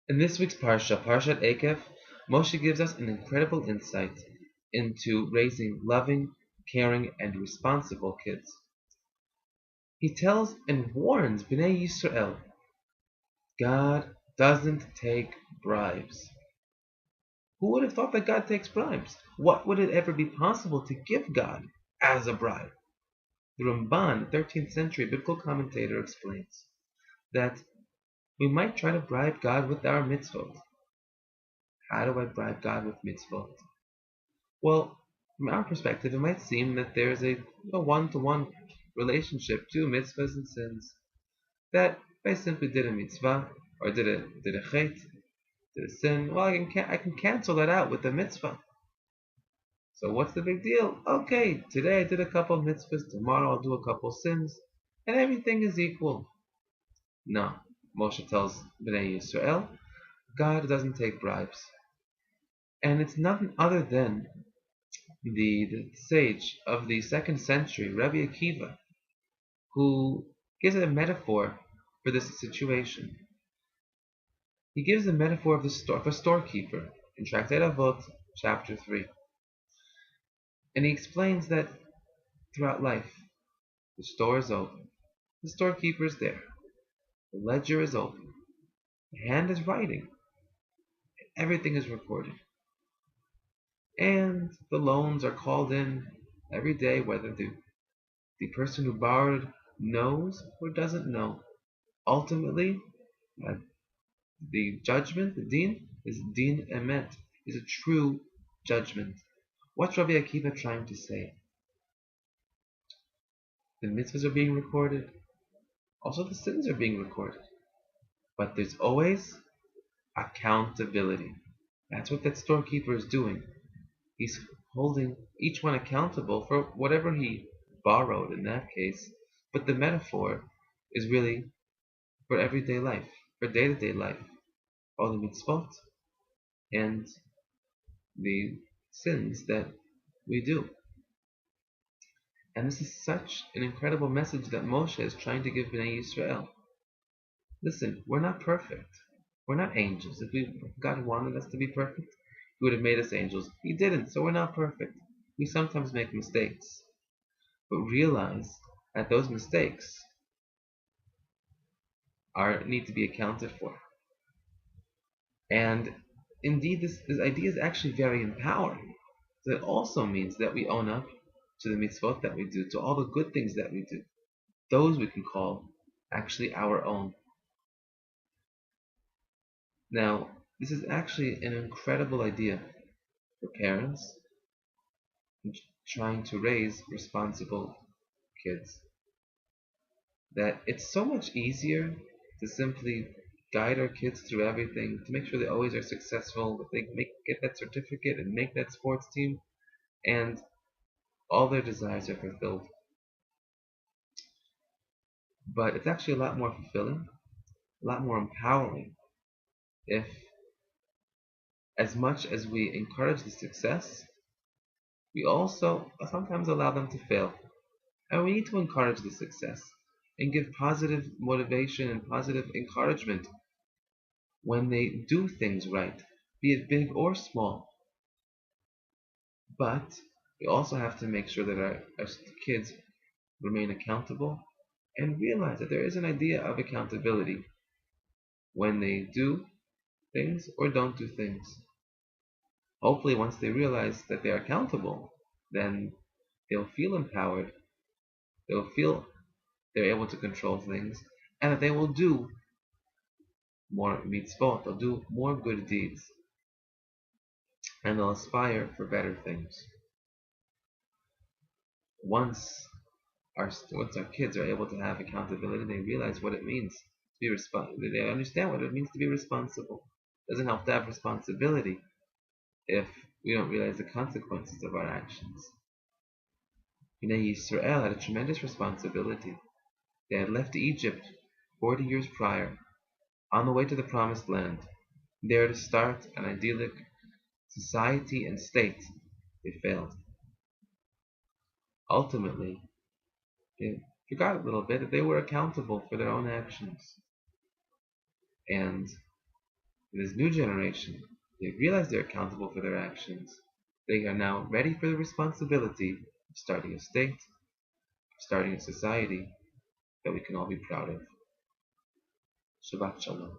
In this week's Parsha, Parshat Eikev, Moshe gives us an incredible insight into raising loving, caring, and responsible kids. He tells and warns Bnei Yisrael, God doesn't take bribes. Who would have thought that God takes bribes? What would it ever be possible to give God as a bribe? The Ramban, 13th century biblical commentator, explains that we might try to bribe God with our mitzvot. How do I bribe God with mitzvot? Well, from our perspective, it might seem that there's a one-to-one relationship to mitzvahs and sins. That if I simply did a mitzvah or did a chet, did a sin, well, I can cancel that out with the mitzvah. So what's the big deal? Okay, today I did a couple of mitzvahs, tomorrow I'll do a couple of sins, and everything is equal. No, Moshe tells Bnei Yisrael, God doesn't take bribes. And it's nothing other than the sage of the 2nd century, Rabbi Akiva, who gives a metaphor for this situation. He gives a metaphor of a storekeeper in Tractate Avot, chapter 3. And he explains that throughout life, the store is open, the storekeeper is there, the ledger is open, the hand is writing, everything is recorded. And the loans are called in every day, whether the person who borrowed knows or doesn't know. Ultimately, the judgment, the din, is din emet, is a true judgment. What's Rabbi Akiva trying to say? The mitzvahs are being recorded, also the sins are being recorded. But there's always accountability. That's what that storekeeper is doing. He's holding each one accountable for whatever he borrowed in that case. But the metaphor is really for everyday life, for day-to-day life. All the mitzvot and the sins that we do. And this is such an incredible message that Moshe is trying to give Bnei Yisrael. Listen, we're not perfect. We're not angels. If God wanted us to be perfect, He would have made us angels. He didn't, so we're not perfect. We sometimes make mistakes. But realize that those mistakes need to be accounted for. And indeed, this idea is actually very empowering. So it also means that we own up to the mitzvot that we do, to all the good things that we do. Those we can call actually our own. Now, this is actually an incredible idea for parents trying to raise responsible kids. That it's so much easier to simply guide our kids through everything, to make sure they always are successful, that they get that certificate and make that sports team, and all their desires are fulfilled. But it's actually a lot more fulfilling, a lot more empowering, if as much as we encourage the success, we also sometimes allow them to fail. And we need to encourage the success and give positive motivation and positive encouragement when they do things right, be it big or small. But we also have to make sure that our kids remain accountable and realize that there is an idea of accountability when they do things or don't do things. Hopefully, once they realize that they're accountable, then they'll feel empowered, they'll feel they're able to control things, and that they will do more mitzvot, they'll do more good deeds, and they'll aspire for better things. Once our kids are able to have accountability, they realize what it means to be responsible. They understand what it means to be responsible. It doesn't help to have responsibility if we don't realize the consequences of our actions. Bnei Yisrael had a tremendous responsibility. They had left Egypt 40 years prior, on the way to the Promised Land, there to start an idyllic society and state. They failed. Ultimately, they forgot a little bit that they were accountable for their own actions. And In this new generation, they realize they're accountable for their actions. They are now ready for the responsibility of starting a state, of starting a society that we can all be proud of. Shabbat Shalom.